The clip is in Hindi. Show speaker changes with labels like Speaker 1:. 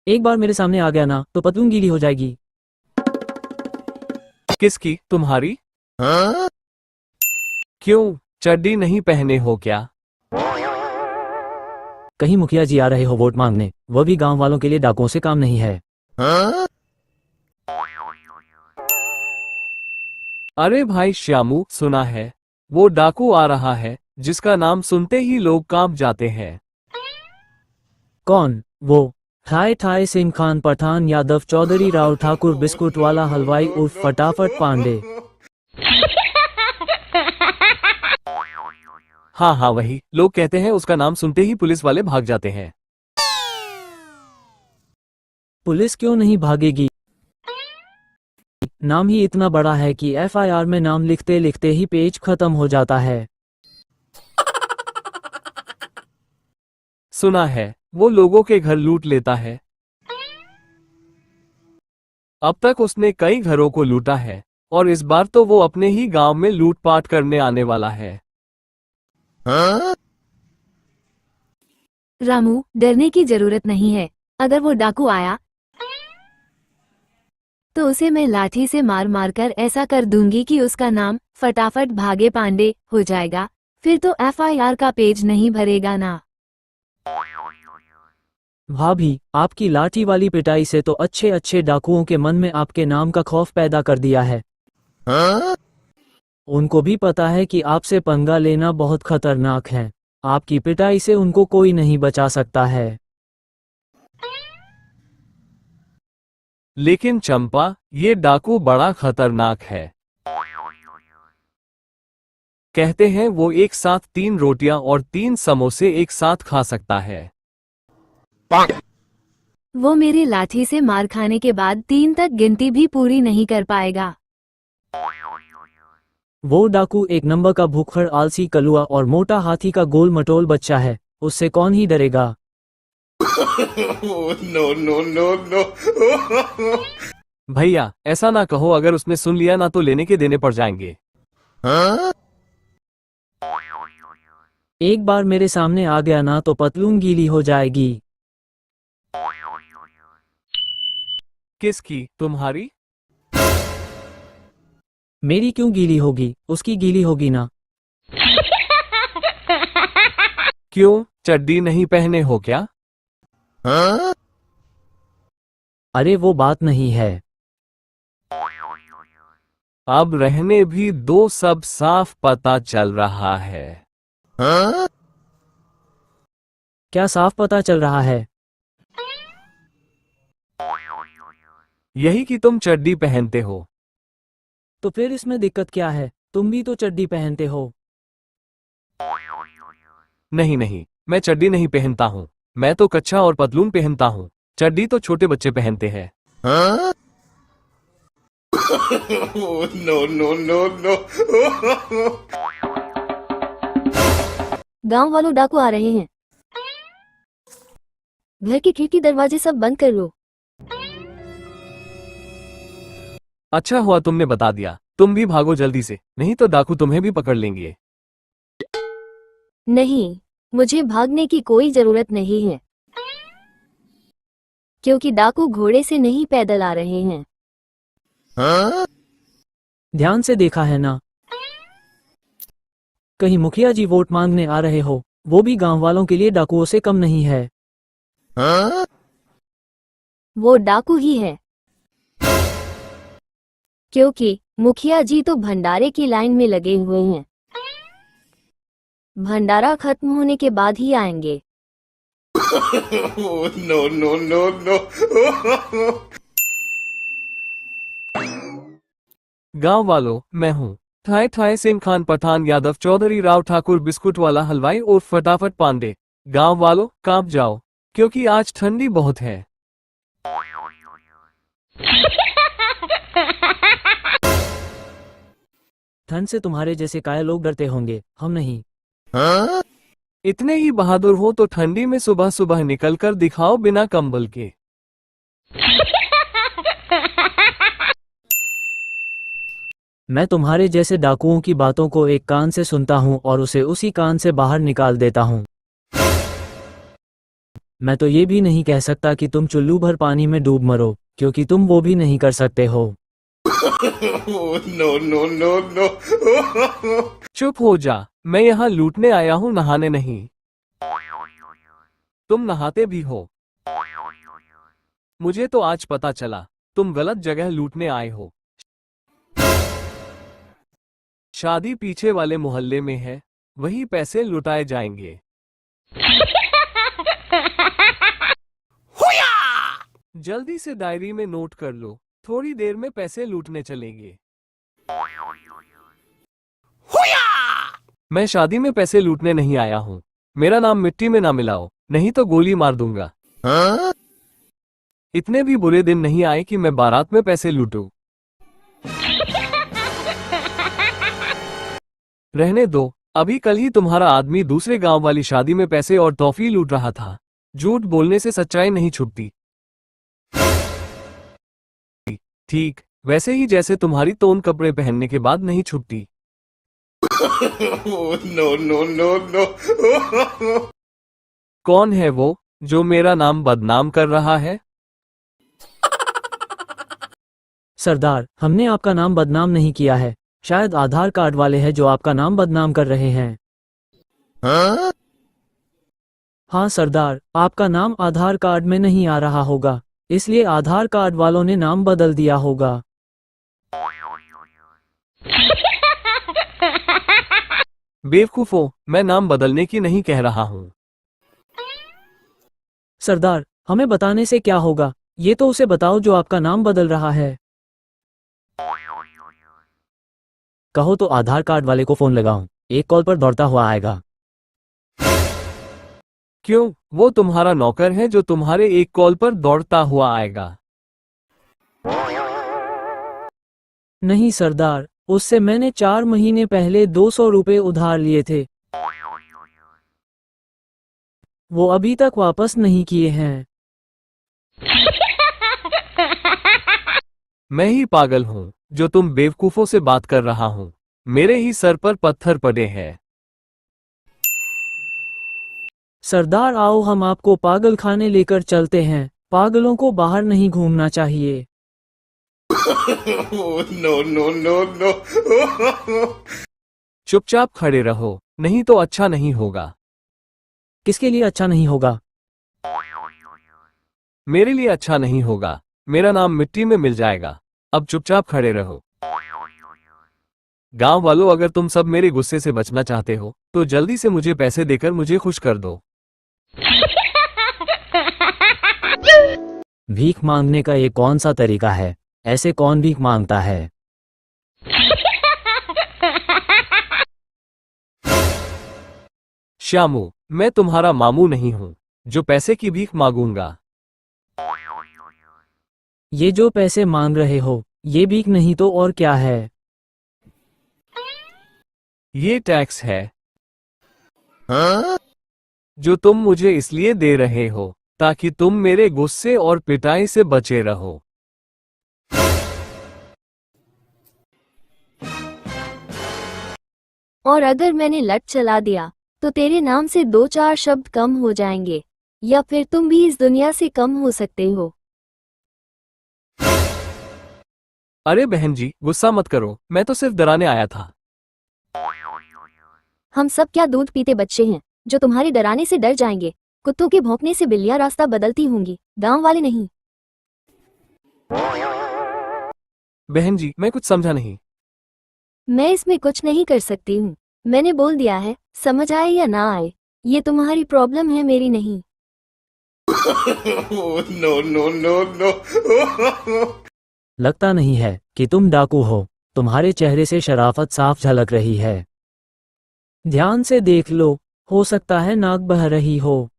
Speaker 1: एक बार मेरे सामने आ गया ना तो पतलून गीली हो जाएगी।
Speaker 2: किसकी, तुम्हारी? क्यों, चड्डी नहीं पहने हो क्या?
Speaker 1: कहीं मुखिया जी आ रहे हो वोट मांगने, वह भी गांव वालों के लिए डाकुओं से काम नहीं है।
Speaker 2: अरे भाई श्यामू, सुना है वो डाकू आ रहा है जिसका नाम सुनते ही लोग कांप जाते हैं।
Speaker 1: कौन वो? ठाए ठाए सिंह खान पठान यादव चौधरी राव ठाकुर बिस्कुट वाला हलवाई उर्फ फटाफट पांडे।
Speaker 2: हाँ हाँ वही, लोग कहते हैं उसका नाम सुनते ही पुलिस वाले भाग जाते हैं।
Speaker 1: पुलिस क्यों नहीं भागेगी? नाम ही इतना बड़ा है कि एफआईआर में नाम लिखते लिखते ही पेज खत्म हो जाता है।
Speaker 2: सुना है वो लोगों के घर लूट लेता है। अब तक उसने कई घरों को लूटा है और इस बार तो वो अपने ही गांव में लूटपाट करने आने वाला है।
Speaker 3: रामू, डरने की जरूरत नहीं है। अगर वो डाकू आया तो उसे मैं लाठी से मार मार कर ऐसा कर दूंगी कि उसका नाम फटाफट भागे पांडे हो जाएगा। फिर तो एफआईआर का पेज नहीं भरेगा ना।
Speaker 1: भाभी, आपकी लाठी वाली पिटाई से तो अच्छे अच्छे डाकुओं के मन में आपके नाम का खौफ पैदा कर दिया है। उनको भी पता है कि आपसे पंगा लेना बहुत खतरनाक है। आपकी पिटाई से उनको कोई नहीं बचा सकता है।
Speaker 2: लेकिन चंपा, ये डाकू बड़ा खतरनाक है। कहते हैं वो एक साथ 3 रोटियां और 3 समोसे एक साथ खा सकता है।
Speaker 3: वो मेरी लाठी से मार खाने के बाद 3 तक गिनती भी पूरी नहीं कर पाएगा।
Speaker 1: वो डाकू एक नंबर का भूखड़ आलसी कलुआ और मोटा हाथी का गोल मटोल बच्चा है। उससे कौन ही डरेगा?
Speaker 4: No.
Speaker 2: भैया ऐसा ना कहो, अगर उसने सुन लिया ना तो लेने के देने पड़ जाएंगे।
Speaker 1: एक बार मेरे सामने आ गया ना तो पतलून गीली हो जाएगी।
Speaker 2: किसकी, तुम्हारी?
Speaker 1: मेरी क्यों गीली होगी? उसकी गीली होगी ना।
Speaker 2: क्यों, चड्डी नहीं पहने हो क्या?
Speaker 1: अरे वो बात नहीं है।
Speaker 2: अब रहने भी दो, सब साफ पता चल रहा है।
Speaker 1: क्या साफ पता चल रहा है?
Speaker 2: यही कि तुम चड्डी पहनते हो।
Speaker 1: तो फिर इसमें दिक्कत क्या है? तुम भी तो चड्डी पहनते हो।
Speaker 2: नहीं नहीं, मैं चड्डी नहीं पहनता हूँ। मैं तो कच्छा और पतलून पहनता हूँ। चड्डी तो छोटे बच्चे पहनते हैं।
Speaker 4: No.
Speaker 3: गांव वालों, डाकू आ रहे हैं। घर की खिड़की दरवाजे सब बंद कर लो।
Speaker 2: अच्छा हुआ तुमने बता दिया। तुम भी भागो जल्दी से, नहीं तो डाकू तुम्हें भी पकड़ लेंगे।
Speaker 3: नहीं, मुझे भागने की कोई जरूरत नहीं है, क्योंकि डाकू घोड़े से नहीं पैदल आ रहे हैं।
Speaker 1: ध्यान से देखा है ना? कहीं मुखिया जी वोट मांगने आ रहे हो, वो भी गांव वालों के लिए डाकुओं से कम नहीं है।
Speaker 3: वो डाकू ही है, क्योंकि मुखिया जी तो भंडारे की लाइन में लगे हुए हैं। भंडारा खत्म होने के बाद ही आएंगे।
Speaker 4: No.
Speaker 2: गांव वालों, मैं हूँ ठाए ठाए सिंह खान पठान यादव चौधरी राव ठाकुर बिस्कुट वाला हलवाई और फटाफट पांडे। गांव वालों कांप जाओ, क्योंकि आज ठंडी बहुत है।
Speaker 1: ठंड से तुम्हारे जैसे काया लोग डरते होंगे, हम नहीं।
Speaker 2: इतने ही बहादुर हो तो ठंडी में सुबह सुबह निकल कर दिखाओ बिना कंबल के।
Speaker 1: मैं तुम्हारे जैसे डाकुओं की बातों को एक कान से सुनता हूँ और उसे उसी कान से बाहर निकाल देता हूँ। मैं तो ये भी नहीं कह सकता कि तुम चुल्लू भर पानी में डूब मरो, क्योंकि तुम वो भी नहीं कर सकते हो।
Speaker 4: Oh, no, no, no, no.
Speaker 2: चुप हो जा, मैं यहाँ लूटने आया हूँ, नहाने नहीं। तुम नहाते भी हो। मुझे तो आज पता चला, तुम गलत जगह लूटने आए हो। शादी पीछे वाले मोहल्ले में है, वही पैसे लुटाए जाएंगे। जल्दी से डायरी में नोट कर लो, थोड़ी देर में पैसे लूटने चलेंगे। मैं शादी में पैसे लूटने नहीं आया हूँ। मेरा नाम मिट्टी में ना मिलाओ, नहीं तो गोली मार दूंगा। इतने भी बुरे दिन नहीं आए कि मैं बारात में पैसे लूटूं। रहने दो, अभी कल ही तुम्हारा आदमी दूसरे गांव वाली शादी में पैसे और टॉफी लूट रहा था। झूठ बोलने से सच्चाई नहीं छुपती। ठीक वैसे ही जैसे तुम्हारी तोन कपड़े पहनने के बाद नहीं छुपती।
Speaker 4: Oh, no, no, no, no.
Speaker 2: कौन है वो जो मेरा नाम बदनाम कर रहा है?
Speaker 1: सरदार, हमने आपका नाम बदनाम नहीं किया है। शायद आधार कार्ड वाले हैं जो आपका नाम बदनाम कर रहे हैं। हाँ सरदार, आपका नाम आधार कार्ड में नहीं आ रहा होगा, इसलिए आधार कार्ड वालों ने नाम बदल दिया होगा।
Speaker 2: बेवकूफो, मैं नाम बदलने की नहीं कह रहा हूँ।
Speaker 1: सरदार, हमें बताने से क्या होगा, ये तो उसे बताओ जो आपका नाम बदल रहा है। कहो तो आधार कार्ड वाले को फोन लगाऊं, एक कॉल पर दौड़ता हुआ आएगा।
Speaker 2: क्यों, वो तुम्हारा नौकर है जो तुम्हारे एक कॉल पर दौड़ता हुआ आएगा?
Speaker 1: नहीं सरदार, उससे मैंने 4 महीने पहले 200 रुपए उधार लिए थे। वो अभी तक वापस नहीं किए हैं।
Speaker 2: मैं ही पागल हूँ जो तुम बेवकूफों से बात कर रहा हूँ। मेरे ही सर पर पत्थर पड़े हैं।
Speaker 1: सरदार आओ, हम आपको पागल खाने लेकर चलते हैं। पागलों को बाहर नहीं घूमना चाहिए।
Speaker 4: Oh, no, no, no, no.
Speaker 2: चुपचाप खड़े रहो, नहीं तो अच्छा नहीं होगा।
Speaker 1: किसके लिए अच्छा नहीं होगा?
Speaker 2: मेरे लिए अच्छा नहीं होगा। मेरा नाम मिट्टी में मिल जाएगा। अब चुपचाप खड़े रहो। गांव वालों, अगर तुम सब मेरे गुस्से से बचना चाहते हो तो जल्दी से मुझे पैसे देकर मुझे खुश कर दो।
Speaker 1: भीख मांगने का ये कौन सा तरीका है? ऐसे कौन भीख मांगता है?
Speaker 2: श्यामू, मैं तुम्हारा मामू नहीं हूँ जो पैसे की भीख मांगूंगा।
Speaker 1: ये जो पैसे मांग रहे हो, ये भीख नहीं तो और क्या है?
Speaker 2: ये टैक्स है जो तुम मुझे इसलिए दे रहे हो ताकि तुम मेरे गुस्से और पिटाई से बचे रहो।
Speaker 3: और अगर मैंने लट चला दिया तो तेरे नाम से 2-4 शब्द कम हो जाएंगे, या फिर तुम भी इस दुनिया से कम हो सकते हो।
Speaker 2: अरे बहन जी, गुस्सा मत करो, मैं तो सिर्फ डराने आया था।
Speaker 3: हम सब क्या दूध पीते बच्चे हैं जो तुम्हारे डराने से डर जाएंगे? कुत्तों के भौंकने से बिल्लियां रास्ता बदलती होंगी, गांव वाले नहीं।
Speaker 2: बहन जी, मैं कुछ समझा नहीं।
Speaker 3: मैं इसमें कुछ नहीं कर सकती हूँ। मैंने बोल दिया है, समझ आए या ना आए, ये तुम्हारी प्रॉब्लम है, मेरी नहीं।
Speaker 4: Oh, no, no, no, no.
Speaker 1: लगता नहीं है कि तुम डाकू हो। तुम्हारे चेहरे से शराफत साफ झलक रही है। ध्यान से देख लो, हो सकता है नाक बह रही हो।